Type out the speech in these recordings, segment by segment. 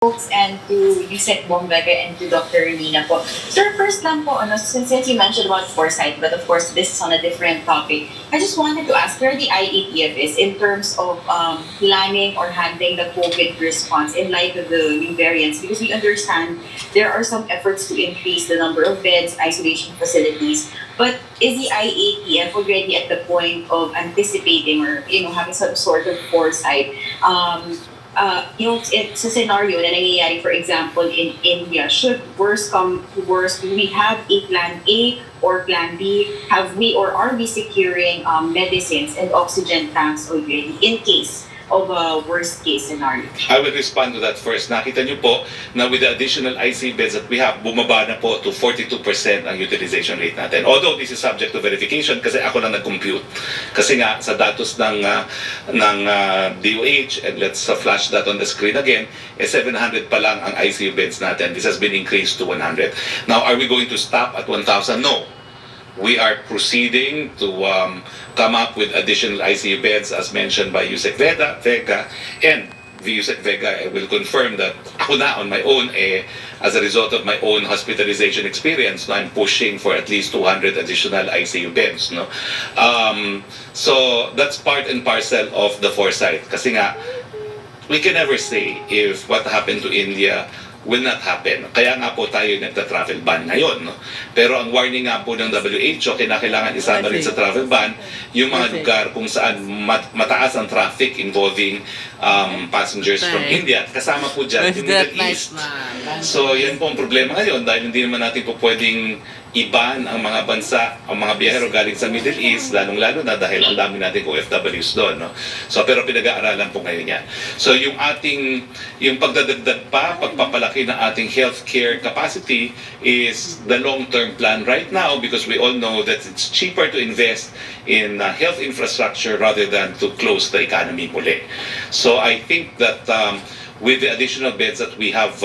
folks and to Yusek Bombega and to Dr. Nina po. Sir, first lang po, since you mentioned about foresight, but of course this is on a different topic, I just wanted to ask where the IATF is in terms of planning or handling the COVID response in light of the new variants, because we understand there are some efforts to increase the number of beds, isolation facilities, but is the IATF already at the point of anticipating or having some sort of foresight? It's a scenario na nangyayari, for example, in India. Should worse come to worse, do we have a plan A or plan B? Have we or are we securing medicines and oxygen tanks already in case of a worst case scenario? I will respond to that first. Nakita niyo po na with the additional IC beds that we have, bumaba na po to 42% ang utilization rate natin. Although this is subject to verification kasi ako lang nag-compute. Kasi nga sa datos ng DOH, and let's flash that on the screen again, 700 pa lang ang ICU beds natin. This has been increased to 100. Now, are we going to stop at 1,000? No. We are proceeding to come up with additional ICU beds as mentioned by Yusek Vega, and Yusek Vega will confirm that ako na on my own, as a result of my own hospitalization experience, I'm pushing for at least 200 additional ICU beds. No? So that's part and parcel of the foresight. Kasi nga, we can never say if what happened to India will not happen. Kaya nga po tayo nagta-travel ban ngayon. No? Pero ang warning nga po ng WHO, kinakailangan isama rin sa travel ban yung mga lugar kung saan mataas ang traffic involving passengers from India. Kasama po dyan yung Middle East. So yan po ang problema ngayon dahil hindi naman natin po pwedeng iban ang mga bansa, ang mga biyahero galing sa Middle East, lalong-lalo na dahil ang dami nating OFWs doon. No? So, pero pinag-aaralan po ngayon yan. So, yung pagdadagdag pa, pagpapalaki ng ating healthcare capacity is the long-term plan right now because we all know that it's cheaper to invest in health infrastructure rather than to close the economy muli. So, I think that with the additional beds that we have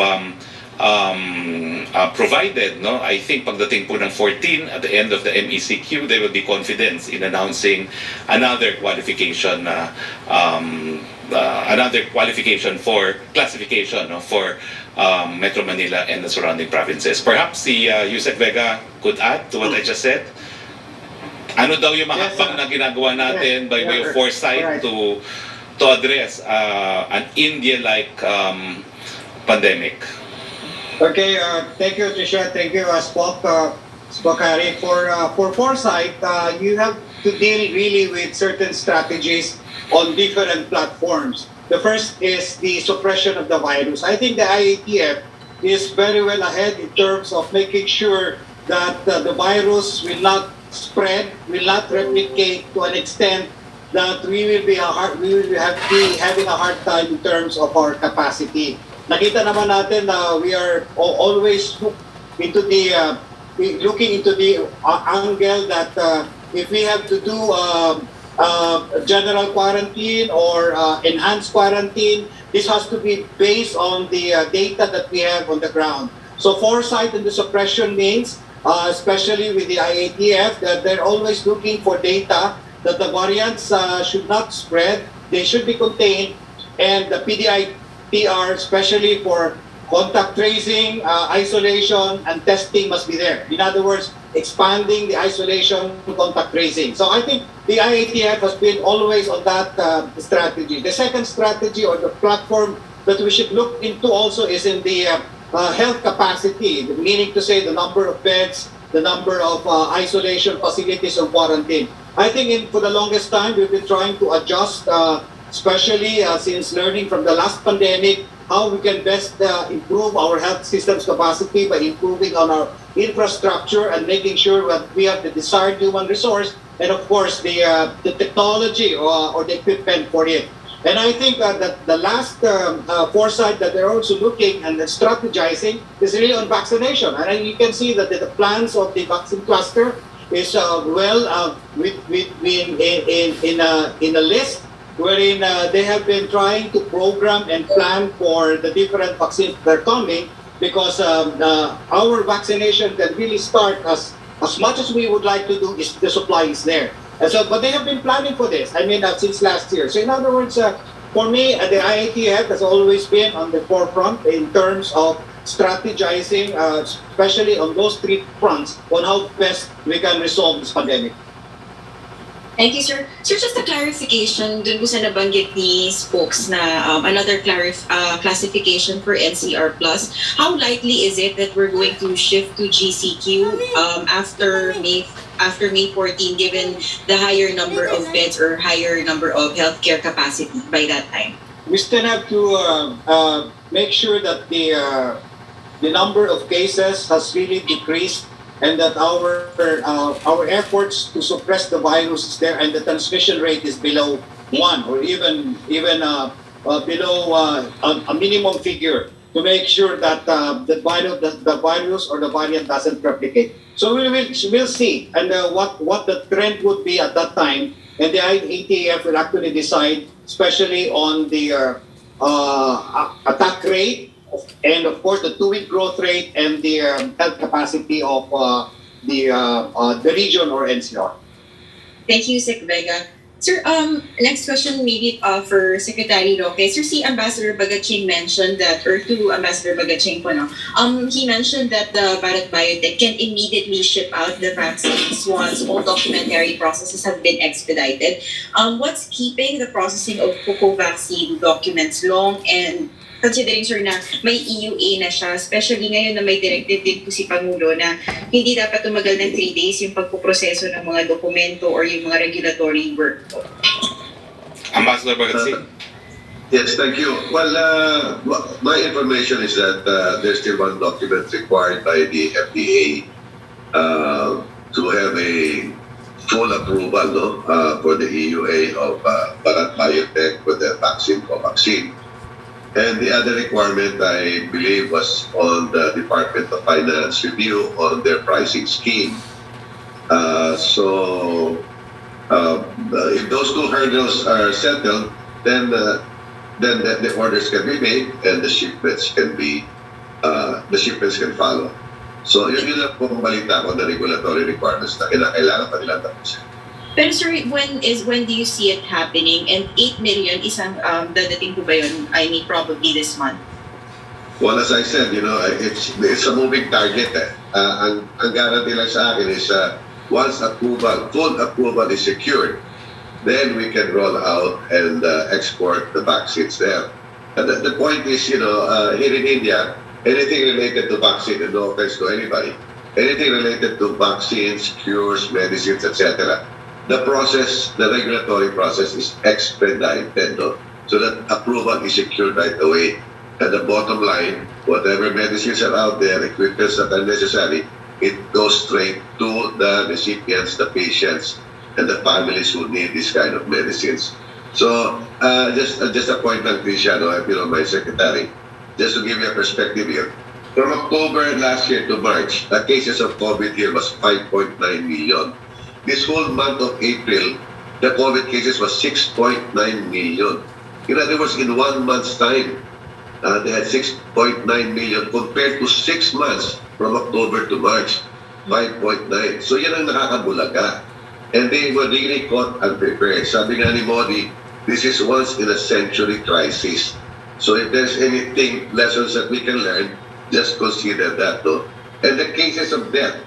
provided, no, I think pagdating po ng 14 at the end of the MECQ, they will be confident in announcing another qualification for classification, no, for Metro Manila and the surrounding provinces. Perhaps si Yusek Vega could add to what I just said. Ano daw yung mga hakbang na ginagawa natin by way of foresight to address an India-like pandemic? Okay, thank you, Trisha. Thank you, Spokari. For foresight, you have to deal really with certain strategies on different platforms. The first is the suppression of the virus. I think the IATF is very well ahead in terms of making sure that the virus will not spread, will not replicate to an extent that we will be having a hard time in terms of our capacity. Nakita naman natin na we are always looking into the angle that if we have to do general quarantine or enhanced quarantine, this has to be based on the data that we have on the ground. So foresight and the suppression means, especially with the IATF, that they're always looking for data that the variants should not spread, they should be contained, and the PDI-TR, especially for contact tracing, isolation, and testing must be there. In other words, expanding the isolation to contact tracing. So I think the IATF has been always on that strategy. The second strategy or the platform that we should look into also is in the health capacity, meaning to say the number of beds, the number of isolation facilities or quarantine. I think for the longest time, we've been trying to adjust especially since learning from the last pandemic, how we can best improve our health system's capacity by improving on our infrastructure and making sure that we have the desired human resource and of course the technology or the equipment for it. And I think that the last foresight that they're also looking and strategizing is really on vaccination. And you can see that the plans of the vaccine cluster is in a list wherein they have been trying to program and plan for the different vaccines that are coming because our vaccination can really start as much as we would like to do is the supply is there. And so, but they have been planning for this, I mean, since last year. So in other words, for me, the IATF has always been on the forefront in terms of strategizing, especially on those three fronts, on how best we can resolve this pandemic. Thank you, sir. Sir, just a clarification dun po sa nabanggit ni Spokes na another classification for NCR+. How likely is it that we're going to shift to GCQ after May 14, given the higher number of beds or higher number of healthcare capacity by that time? We still have to make sure that the number of cases has really decreased, and that our efforts to suppress the virus is there, and the transmission rate is below 1, or even below a minimum figure, to make sure that the virus or the variant doesn't replicate. So we'll see, and what the trend would be at that time, and the IATF will actually decide, especially on the attack rate, and of course the 2-week growth rate, and the health capacity of the region or NCR. Thank you, Sec Vega. Sir, next question maybe for Secretary Roque. Sir, si Ambassador Bagaching mentioned that, or to Ambassador Bagaching po, no? He mentioned that the Bharat Biotech can immediately ship out the vaccines once all documentary processes have been expedited. What's keeping the processing of Coco vaccine documents long, and considering, sir, na may EUA na siya, especially ngayon na may directive din po si Pangulo na hindi dapat tumagal ng 3 days yung pagpuproseso ng mga dokumento or yung mga regulatory work po. Ambassador Bagatsing. Yes, thank you. Well, my information is that there's still one document required by the FDA to have a full approval, no, for the EUA of Bharat Biotech for the vaccine, Covaxin. And the other requirement, I believe, was on the Department of Finance review on their pricing scheme. So if those two hurdles are settled, then the orders can be made and the shipments can can follow. So yun lang pong balita ko na regulatory requirements na kailangan pa nilang tapusin. Pero sir, when do you see it happening? And 8 million isang dadating po ba yun? I mean, probably this month. Well, as I said, it's a moving target. Ang guarantee lang sa akin is once full approval is secured, then we can roll out and export the vaccines there. And the point is, here in India, anything related to vaccine, and no offense to anybody, anything related to vaccines, cures, medicines, etc., the regulatory process is expedited, no? So that approval is secured right away. And the bottom line, whatever medicines are out there, equipments that are necessary, it goes straight to the recipients, the patients, and the families who need this kind of medicines. So just a point lang, Cristiano, if you don't mind, Secretary, just to give you a perspective here. From October last year to March, the cases of COVID here was 5.9 million. This whole month of April, the COVID cases was 6.9 million. In other words, in 1 month's time, they had 6.9 million compared to 6 months from October to March, 5.9. So yan ang nakakabulaga. And they were really caught unprepared. Sabi nga ni Modi, this is once in a century crisis. So if there's anything, lessons that we can learn, just consider that, no? And the cases of death,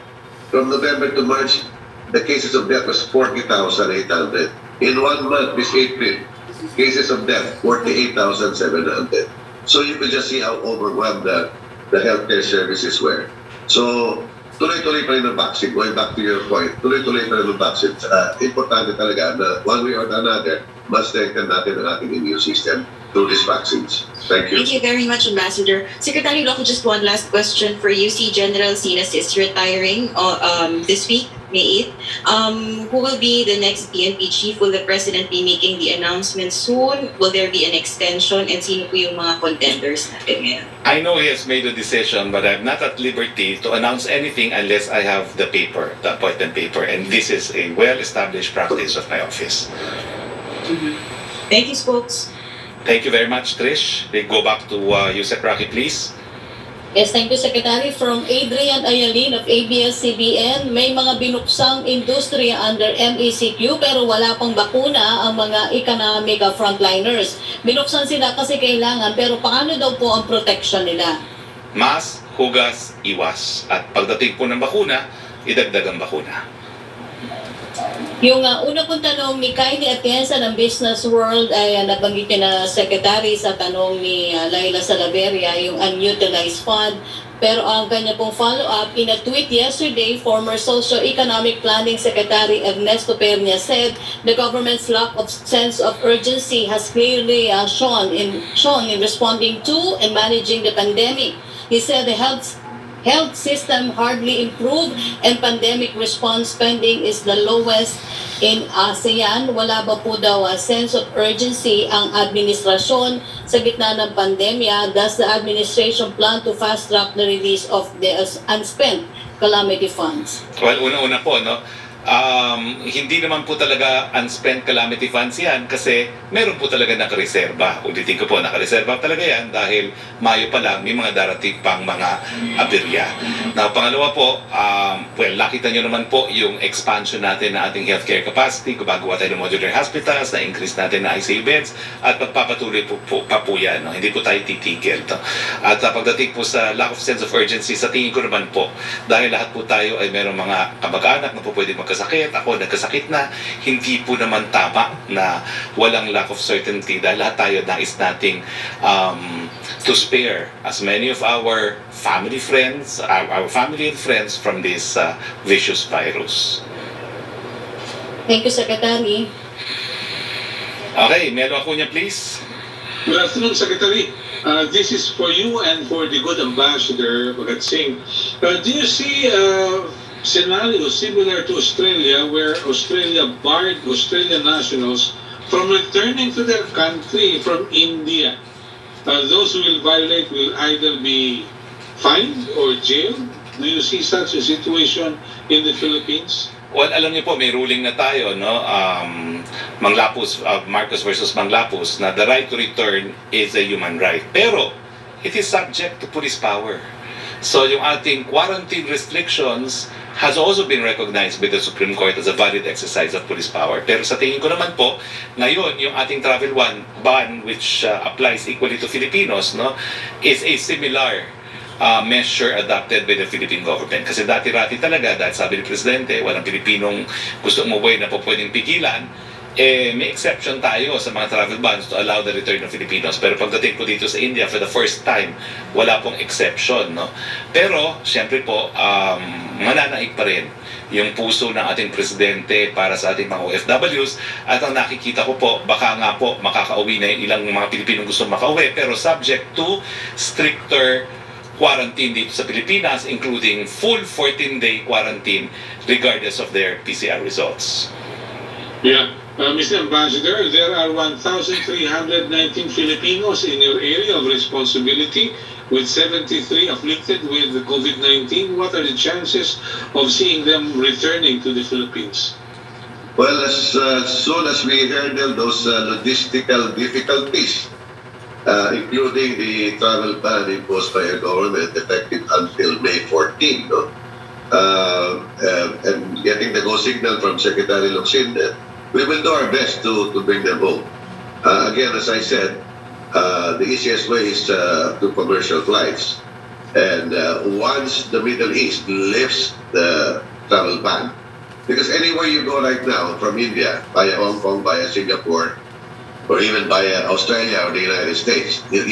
from November to March, the cases of death was 40,800. In 1 month, this April, cases of death, 48,700. So you can just see how overwhelmed the healthcare services were. So, tuloy-tuloy pa rin ang vaccine. Going back to your point, tuloy-tuloy pa rin ang vaccine. Importante talaga na one way or another, mas strengthen natin ang ating immune system through these vaccines. Thank you. Thank you very much, Ambassador. Secretary Roque, just one last question for you. Si General Sinas is retiring this week, May 8th. Who will be the next PNP chief? Will the President be making the announcement soon? Will there be an extension? And sino po yung mga contenders natin ngayon? I know he has made a decision, but I'm not at liberty to announce anything unless I have the appointment paper. And this is a well-established practice of my office. Thank you, Spokes. Thank you very much, Trish. We go back to Yusek Roque, please. Yes, thank you, Secretary. From Adrian Ayalin of ABS-CBN, may mga binuksang industriya under MECQ pero wala pang bakuna ang mga economic frontliners. Binuksan sila kasi kailangan pero paano daw po ang protection nila? Mas, hugas, iwas. At pagdating po ng bakuna, idagdag ang bakuna. Yung una pong tanong ni Kylie Atienza ng Business World ay nabanggit niya na Secretary sa tanong ni Laila Salaveria, yung unutilized fund. Pero ang kanya pong follow-up, in a tweet yesterday, former Socio-Economic Planning Secretary Ernesto Pernia said the government's lack of sense of urgency has clearly shown in responding to and managing the pandemic. He said the health system hardly improved and pandemic response spending is the lowest in ASEAN. Wala ba po daw sense of urgency ang administrasyon sa gitna ng pandemya? Does the administration plan to fast-track the release of the unspent calamity funds? Well, una-una po, no? Hindi naman po talaga unspent calamity funds yan kasi meron po talaga nakareserba. Ulitin ko po, nakareserba talaga yan dahil Mayo pa lang may mga darating pang mga aberya. Now, pangalawa po, well, nakita nyo naman po yung expansion natin na ating healthcare capacity, gumagawa tayo ng modular hospitals, na-increase natin na ICU beds, at magpapatuloy po yan. No? Hindi po tayo titigil. No? At pagdating po sa lack of sense of urgency, sa tingin ko naman po, dahil lahat po tayo ay meron mga kamag-anak na po pwede magkasakit, ako nagkasakit na, hindi po naman tama na walang lack of certainty dahil lahat tayo nais nating to spare as many of our family friends, our family and friends from this vicious virus. Thank you, Secretary. Okay, Melo Acuña, please. Good afternoon, Secretary. This is for you and for the good ambassador, Bhagat Singh. Do you see a scenario similar to Australia where Australia barred Australian nationals from returning to their country from India? Those who will violate will either be fined or jailed. Do you see such a situation in the Philippines? Well, alam niyo po, may ruling na tayo, no? Manglapus, Marcos versus Manglapus, na the right to return is a human right. Pero, it is subject to police power. So, yung ating quarantine restrictions has also been recognized by the Supreme Court as a valid exercise of police power. Pero sa tingin ko naman po, ngayon, yung ating travel ban, which applies equally to Filipinos, no, is a similar measure adopted by the Philippine government. Kasi dati-rati talaga, dahil sabi ni Presidente, walang Pilipinong gusto umuwi na po pwedeng pigilan, may exception tayo sa mga travel bans to allow the return of Filipinos. Pero pagdating po dito sa India, for the first time, wala pong exception. No? Pero, siyempre po, mananaig pa rin yung puso ng ating Presidente para sa ating mga OFWs. At ang nakikita ko po, baka nga po makakauwi na yung ilang mga Pilipinong gusto makauwi, pero subject to stricter quarantine dito sa Pilipinas, including full 14-day quarantine regardless of their PCR results. Yeah. Mr. Ambassador, there are 1,319 Filipinos in your area of responsibility with 73 afflicted with COVID-19. What are the chances of seeing them returning to the Philippines? Well, as soon as we handle those logistical difficulties, including the travel ban imposed by our government effective until May 14, no? And getting the go signal from Secretary Locsin, we will do our best to bring them home. Again, as I said, the easiest way is to commercial flights. And once the Middle East lifts the travel ban, because anywhere you go right now, from India, via Hong Kong, via Singapore, or even by Australia or the United States, there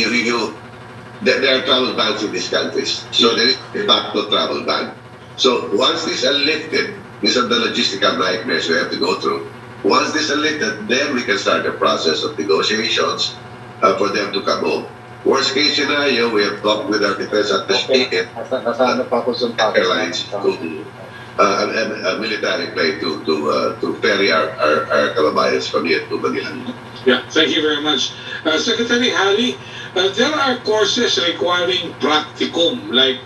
are travel bans in these countries. So there is a back to travel ban. So once these are lifted, these are the logistical nightmares we have to go through. Once these are lifted, then we can start the process of negotiations for them to come home. Worst case scenario, we have talked with our defense attaché airlines to a military plane to ferry our kababayans from here to Manila. Yeah, thank you very much. Secretary Hari, there are courses requiring practicum, like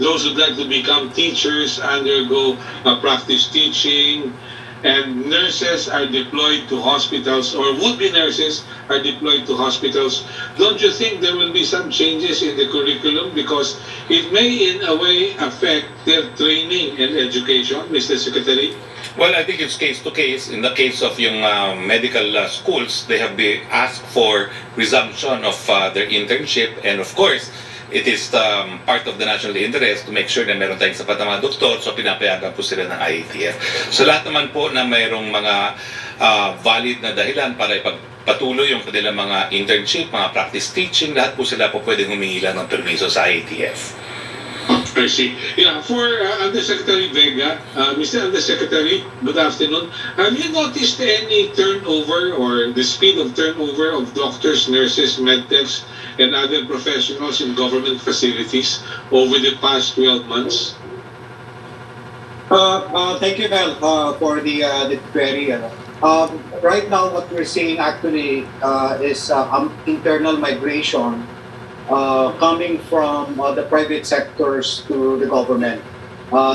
those who'd like to become teachers undergo practice teaching, and nurses are deployed to hospitals, or would-be nurses are deployed to hospitals, don't you think there will be some changes in the curriculum because it may in a way affect their training and education, Mr. Secretary? Well, I think it's case to case. In the case of yung medical schools, they have been asked for resumption of their internship, and of course, it is part of the national interest to make sure na meron tayong sapat na mga doktor, so pinapayagan po sila ng IATF. So lahat naman po na mayroong mga valid na dahilan para ipagpatuloy yung kanilang mga internship, mga practice teaching, lahat po sila po pwedeng humingi lang ng permiso sa IATF. I see. Yeah, for Undersecretary Vega, Mr. Undersecretary, good afternoon. Have you noticed any turnover or the speed of turnover of doctors, nurses, medtechs, and other professionals in government facilities over the past 12 months? Thank you, Mel, for the query. Right now, what we're seeing actually is internal migration coming from the private sectors to the government.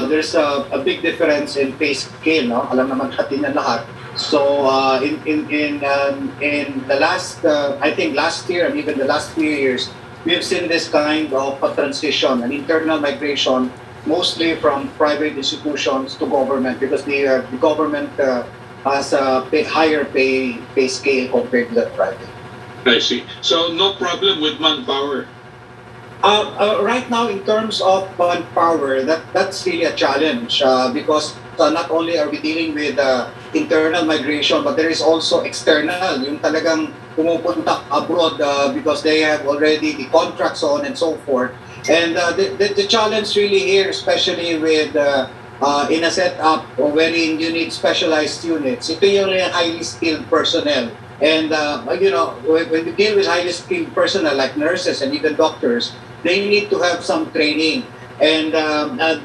There's a big difference in pay scale, no? Alam naman natin na lahat. So in the last, I think last year and even the last few years, we have seen this kind of a transition, an internal migration, mostly from private institutions to government, because the government has a higher pay scale compared to the private. I see. So no problem with manpower. Right now, in terms of manpower, that's really a challenge because not only are we dealing with internal migration, but there is also external, yung talagang pumupunta abroad because they have already the contracts on and so forth. And the challenge really here, especially with in a setup wherein you need specialized units, ito yung highly skilled personnel. And you know, when you deal with highly skilled personnel like nurses and even doctors, they need to have some training. And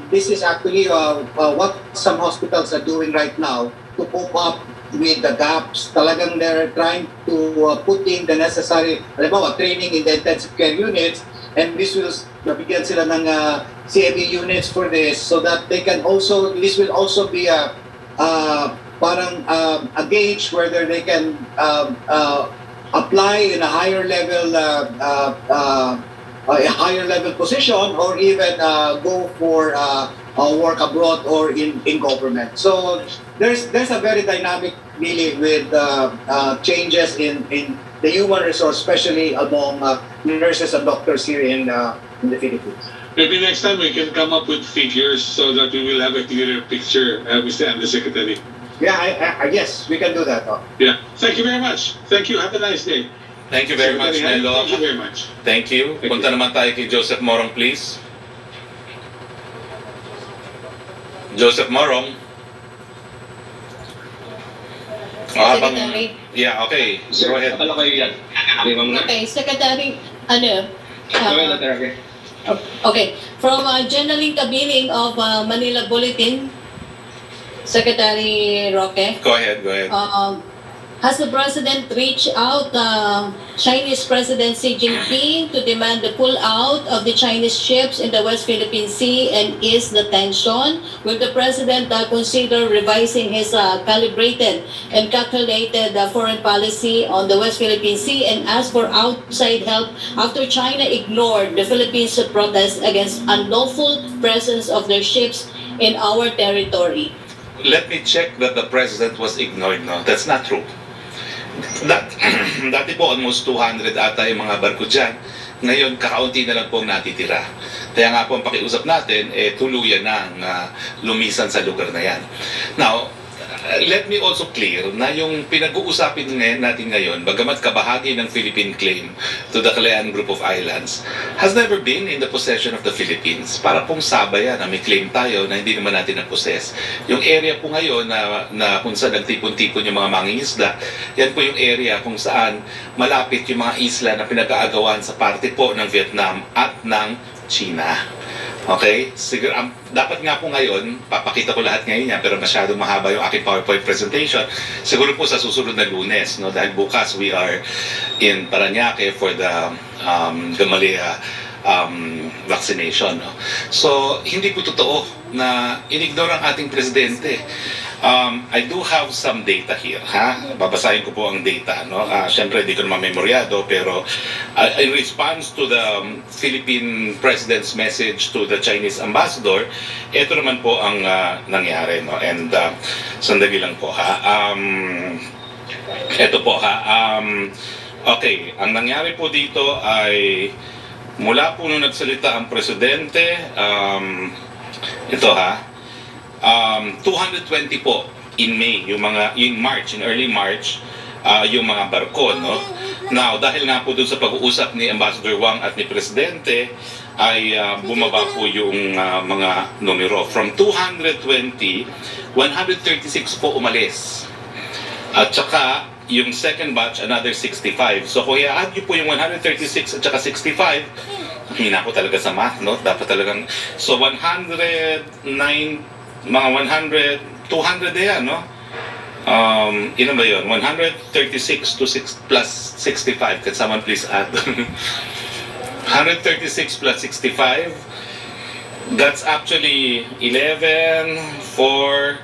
this is actually what some hospitals are doing right now to cope up with the gaps. Talagang they're trying to put in the necessary, halimbawa, training in the intensive care units, and this will nabigyan sila ng CME units for this, so that they can also, this will also be a parang a gauge whether they can apply in a higher level position, or even go for work abroad or in government. So there's a very dynamic really with changes in the human resource, especially among nurses and doctors here in the Philippines. Maybe next time we can come up with figures so that we will have a clearer picture, Mr. Undersecretary. Yeah, yes, we can do that. Yeah. Thank you very much. Thank you. Have a nice day. Thank you very much, Secretary, Nelo. Thank you very much. Thank you. Thank Punta you. naman tayo kay Joseph Morong, please. Joseph Morong. Secretary. Yeah, okay. Go ahead. Akala kayo yan. Di ba muna? Okay, Secretary, Okay. okay, from Journaling Kabiling of Manila Bulletin, Secretary Roque, Go ahead. has the President reached out Chinese President Xi Jinping to demand the pull-out of the Chinese ships in the West Philippine Sea and ease the tension? Will the President consider revising his calibrated and calculated foreign policy on the West Philippine Sea and ask for outside help after China ignored the Philippines' protest against unlawful presence of their ships in our territory? Let me check that the President was ignored. No, that's not true. Dati po almost 200 ata yung mga barko dyan. Ngayon, kakaunti na lang po ang natitira. Kaya nga po ang pakiusap natin, tuluyan na lumisan sa lugar na yan. Now, let me also clear na yung pinag-uusapin natin ngayon, bagamat kabahagi ng Philippine claim to the Kalayaan Group of Islands, has never been in the possession of the Philippines. Para pong sabaya na may claim tayo na hindi naman natin na-possess. Yung area po ngayon na kung saan nagtipon-tipon yung mga mangingisda, yan po yung area kung saan malapit yung mga isla na pinag-aagawan sa parte po ng Vietnam at ng China. Okay? Siguro, dapat nga po ngayon, papakita ko lahat ngayon yan, pero masyadong mahaba yung aking PowerPoint presentation. Siguro po sa susunod na Lunes, no? Dahil bukas we are in Parañaque for the Gamaleya vaccination. No? So, hindi po totoo na inignore ang ating presidente. I do have some data here, ha? Babasahin ko po ang data, no? Siyempre, di ko naman memoryado, pero in response to the Philippine President's message to the Chinese ambassador, ito naman po ang nangyari, no? And sandali lang po, ha? Ito po, ha? Okay, ang nangyari po dito ay mula po nung nagsalita ang presidente, ito ha, 220 po in May, in early March, yung mga barko, no? Now, dahil nga po dun sa pag-uusap ni Ambassador Wang at ni Presidente, ay bumaba po yung mga numero. From 220, 136 po umalis. At saka, yung second batch, another 65. So, kung i-add nyo po yung 136 at saka 65, hina ko talaga sa math, no? Dapat talagang, so 109, mga 100, 200 na yan, no? Ilan ba yun? 136 to 6 plus 65. Can someone please add? 136 plus 65. That's actually 11, 4,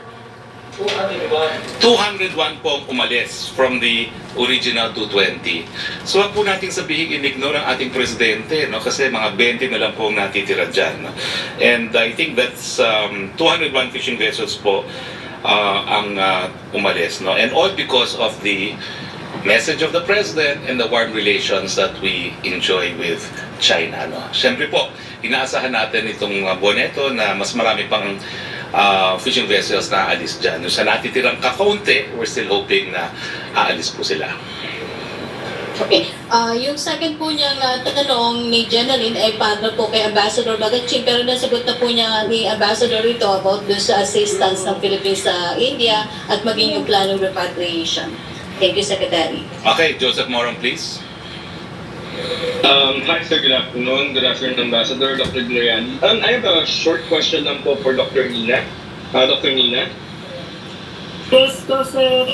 201 po ang umalis from the original 220. So wag po nating sabihin in-ignore ang ating presidente, no? Kasi mga 20 na lang po ang natitira dyan. No? And I think that's 201 fishing vessels po ang umalis. No? And all because of the message of the president and the warm relations that we enjoy with China. No? Siyempre po, inaasahan natin itong boneto na mas marami pang fishing vessels na aalis dyan. Sa natitirang kakaunti, we're still hoping na aalis po sila. Okay. Yung second po niyang tanong ni Jeneline ay para po kay Ambassador Bagaching, pero nasagot na po niya ni Ambassador ito about dun sa assistance ng Philippines sa India at maging yung planong repatriation. Thank you, Secretary. Okay, Joseph Moron, please. Hi sir, good afternoon. Good afternoon, Ambassador, Dr. Gloriani. I have a short question lang po for Dr. Nina. Dr. Nina? Yes, sir.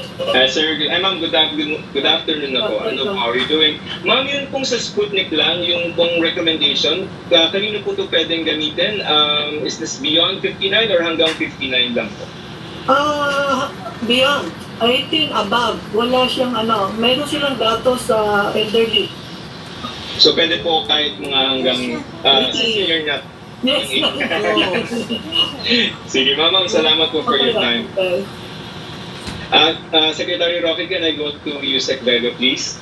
Sir, ma'am, good afternoon na po. Ano po, how are you doing? Ma'am, yun pong sa Sputnik lang, yung pong recommendation, kanino po ito pwedeng gamitin? Is this beyond 59 or hanggang 59 lang po? Beyond. 18 above. Wala siyang meron silang datos sa elderly. So pwede po kahit mga hanggang senior na. Yes. Sige, ma'am, salamat po for your time. Secretary Roque, can I go to you, Sec Vega, please?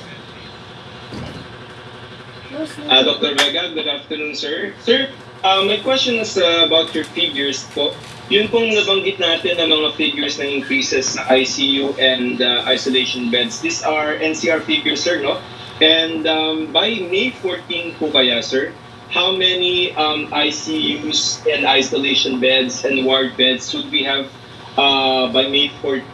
Dr. Vega, good afternoon, sir. Sir, my question is about your figures po. Yun pong nabanggit natin ng mga figures ng increases sa ICU and isolation beds. These are NCR figures, sir, no? And by May 14 po kaya, sir, how many ICUs and isolation beds and ward beds should we have by May 14?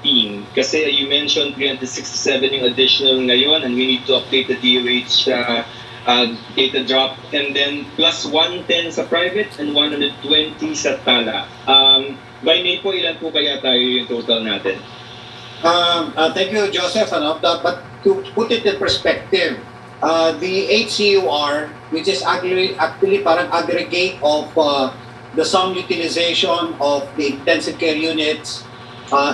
Kasi you mentioned 367 yung additional ngayon and we need to update the DOH data drop, and then plus 110 sa private and 120 sa Tala. By May po, ilan po kaya tayo yung total natin? Thank you, Joseph. But to put it in perspective, the HCUR, which is actually parang aggregate of the sum utilization of the intensive care units,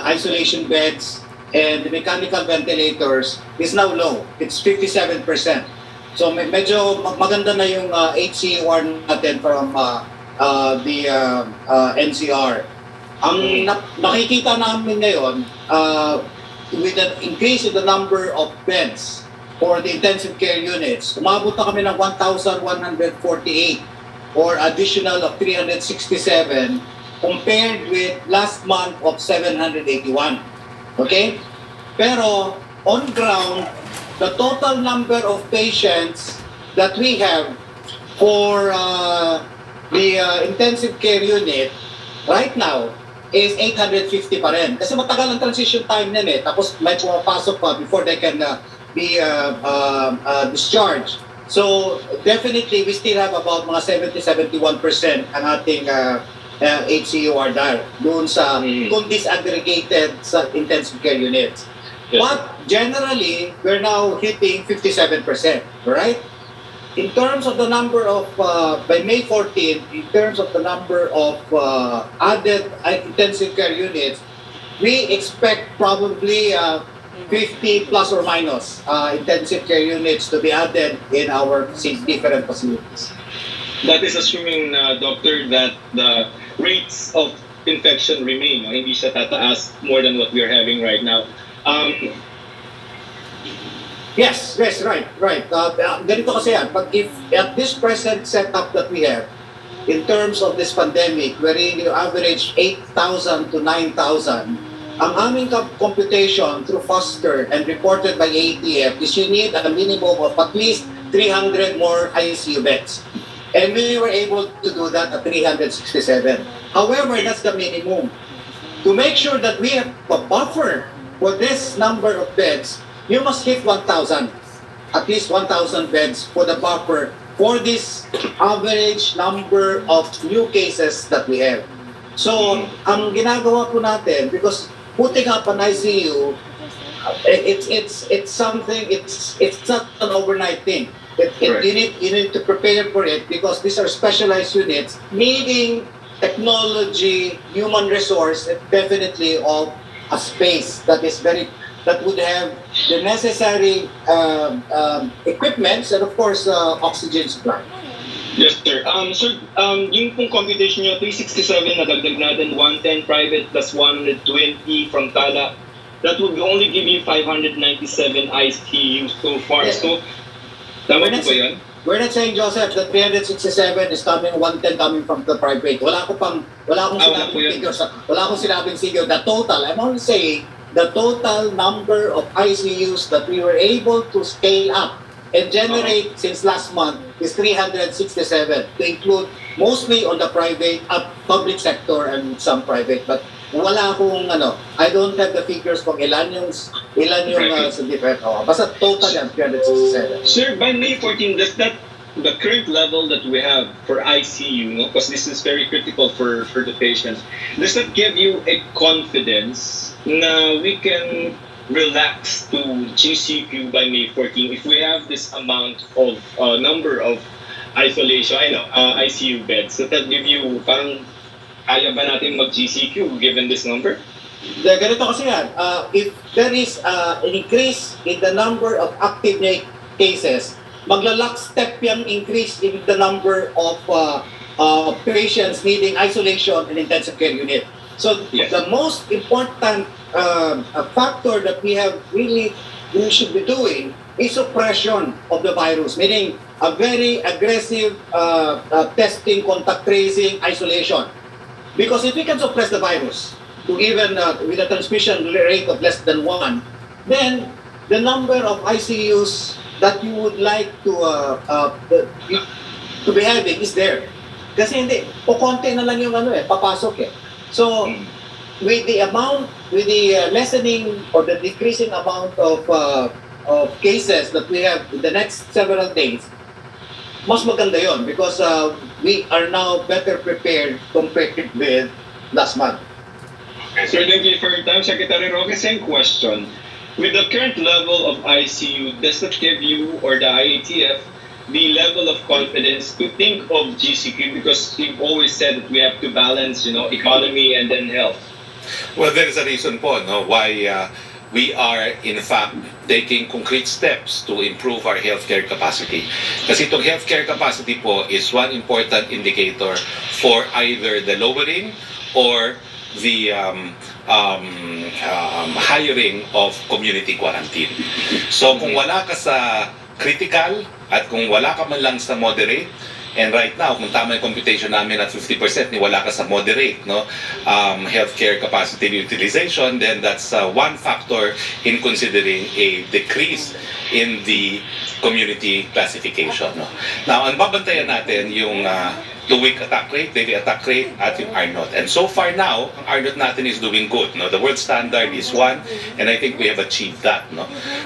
isolation beds, and the mechanical ventilators, is now low. It's 57%. So medyo maganda na yung HCUR natin from the NCR. Ang nakikita namin ngayon, with an increase in the number of beds for the intensive care units, umabot na kami ng 1,148 or additional of 367 compared with last month of 781. Okay? Pero on ground, the total number of patients that we have for the intensive care unit right now is 850 pa rin. Kasi matagal ang transition time nun eh. Tapos may pumapasok pa before they can be discharged. So definitely we still have about mga 70-71% ang ating HCUR doon sa kung disaggregated sa intensive care units. Yes. But generally, we're now hitting 57%, right? in terms of the number of, by May 14, in terms of the number of added intensive care units, we expect probably 50 plus or minus intensive care units to be added in our different facilities. That is assuming, doctor, that the rates of infection remain, no? Hindi siya tataas more than what we are having right now. Yes, right. Ganito kasi yan, pag if at this present setup that we have, in terms of this pandemic, wherein you average 8,000 to 9,000, ang aming computation through Foster and reported by ATF is you need a minimum of at least 300 more ICU beds. And we were able to do that at 367. However, that's the minimum. To make sure that we have a buffer for this number of beds, you must hit 1,000. At least 1,000 beds for the buffer for this average number of new cases that we have. So, ang ginagawa po natin, because putting up an ICU, it's something, it's not an overnight thing. Right. You need to prepare for it because these are specialized units needing technology, human resource, and definitely of a space that would have the necessary equipments and of course oxygen supply. Yes, sir. Sir, yung pong computation nyo, 367 nadagdag natin, 110 private plus 120 from Tala. That would only give you 597 ICU so far. Yes. So, tama po ba yun? We're not saying, Joseph, that 367 is coming, 110 coming from the private. Wala akong sinabing figure. Wala akong sinabing figure. The total, I'm only saying, the total number of ICUs that we were able to scale up and generate since last month is 367 to include mostly on the private, public sector and some private. But wala akong I don't have the figures kung ilan yung sa different. Basta total yan, 367. Sir, by May 14, does that the current level that we have for ICU, because this is very critical for the patient, does that give you a confidence na we can relax to GCQ by May 14 if we have this amount of number of isolation, ICU beds? Does that give you parang kaya ba natin mag-GCQ given this number? Ganito kasi yan, if there is an increase in the number of active cases, magla-lockstep yung increase in the number of patients needing isolation and intensive care unit. So Yes. the most important factor that we should be doing is suppression of the virus, meaning a very aggressive testing, contact tracing, isolation. Because if we can suppress the virus to even with a transmission rate of less than 1, then the number of ICUs that you would like to be having is there. Kasi hindi, kukonti na lang yung papasok . So, with the lessening or the decreasing amount of cases that we have in the next several days, mas maganda yon because we are now better prepared compared with last month. Sir, thank you for your time. Secretary Roque, same question. With the current level of ICU, does that give you or the IATF the level of confidence to think of GCQ? Because you've always said that we have to balance, economy and then health. Well, there is a reason po why we are in fact taking concrete steps to improve our healthcare capacity. Kasi itong healthcare capacity po is one important indicator for either the lowering or the hiring of community quarantine. So kung wala ka sa critical at kung wala ka man lang sa moderate, and right now, kung tama yung computation namin at 50%, ni wala ka sa moderate healthcare capacity utilization, then that's one factor in considering a decrease in the community classification. Now, ang babantayan natin yung 2-week attack rate, daily attack rate, at yung R0. And so far now, ang R0 natin is doing good. The world standard is 1, and I think we have achieved that.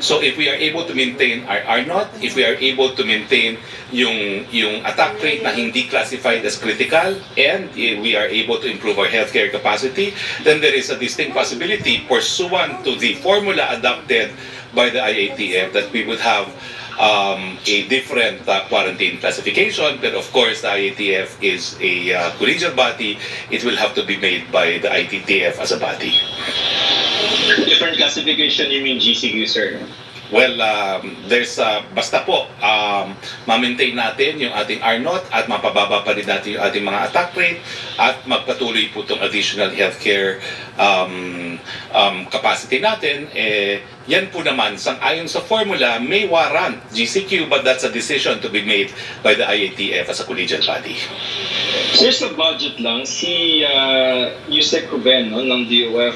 So if we are able to maintain our R0, if we are able to maintain yung attack rate na hindi classified as critical, and we are able to improve our healthcare capacity, then there is a distinct possibility pursuant to the formula adopted by the IATF that we would have a different quarantine classification. But of course, the IATF is a collegial body. It will have to be made by the ITTF as a body. Different classification, you mean GCQ, sir? Well, there's basta po ma-maintain natin yung ating R0 at mapababa pa rin natin yung ating mga attack rate at magpatuloy po itong additional healthcare capacity natin. Yan po naman, ayon sa formula, may warrant GCQ, but that's a decision to be made by the IATF as a collegial body. Sir, sa budget lang, si Yusek Ruben ng DOF,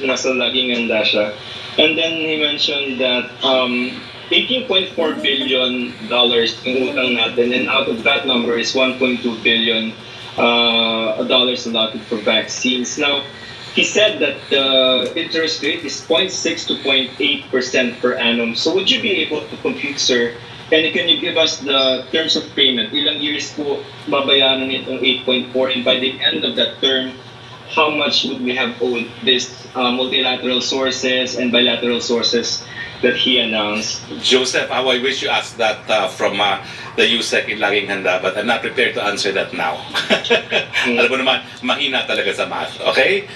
nasa laging handa siya. And then he mentioned that $18.4 billion yung utang natin, and out of that number is $1.2 billion dollars allotted for vaccines. Now, he said that the interest rate is 0.6 to 0.8% per annum. So would you be able to compute, sir? And can you give us the terms of payment? Ilang years po babayaran itong 8.4, and by the end of that term, how much would we have owed this multilateral sources and bilateral sources that he announced? Joseph, how I wish you asked that from the USEC in Laging Handa, but I'm not prepared to answer that now. Alam mo naman, mahina talaga sa math. Okay?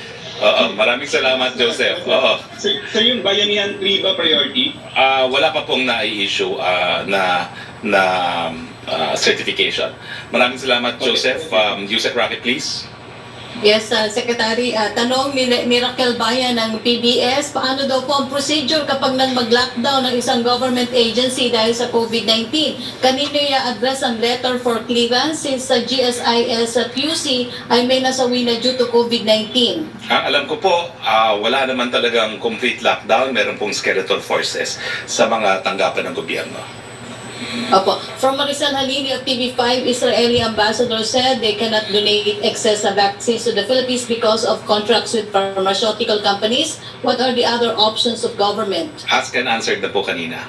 Maraming salamat, Joseph. So yung Bayanihan 3 ba priority? Wala pa pong na-i-issue na certification. Maraming salamat, Joseph. USEC Roque, please. Yes, Secretary, tanong ni Raquel Bayan ng PBS, paano daw po ang procedure kapag nang mag-lockdown ng isang government agency dahil sa COVID-19? Kanino i-address ang letter for clearance since sa GSIS at QC ay may nasawi na due to COVID-19? Alam ko po, wala naman talagang complete lockdown. Meron pong skeletal forces sa mga tanggapan ng gobyerno. Opo. From Maricel Halili of TV5, Israeli ambassador said they cannot donate excess vaccines to the Philippines because of contracts with pharmaceutical companies. What are the other options of government? Ask and answered na po kanina.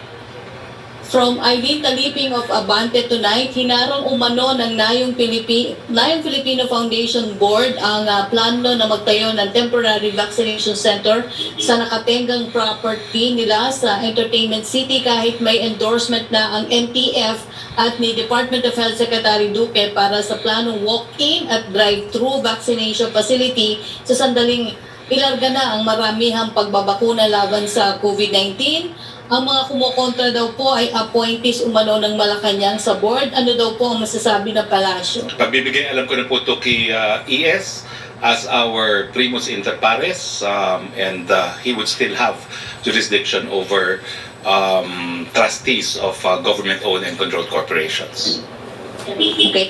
From Eileen Taliping of Abante Tonight, hinarang umano ng Nayong Filipino Foundation Board ang plano na magtayo ng temporary vaccination center sa nakatenggang property nila sa Entertainment City kahit may endorsement na ang NTF at ni Department of Health Secretary Roque para sa planong walk-in at drive-thru vaccination facility sa sandaling ilarga na ang maramihang pagbabakuna laban sa COVID-19. Ang mga kumukontra daw po ay appointees umano ng Malacanang sa board. Ano daw po ang masasabi ng palasyo? Pagbibigay, alam ko na po ito kay ES as our primus inter pares, and he would still have jurisdiction over trustees of government-owned and controlled corporations. Okay,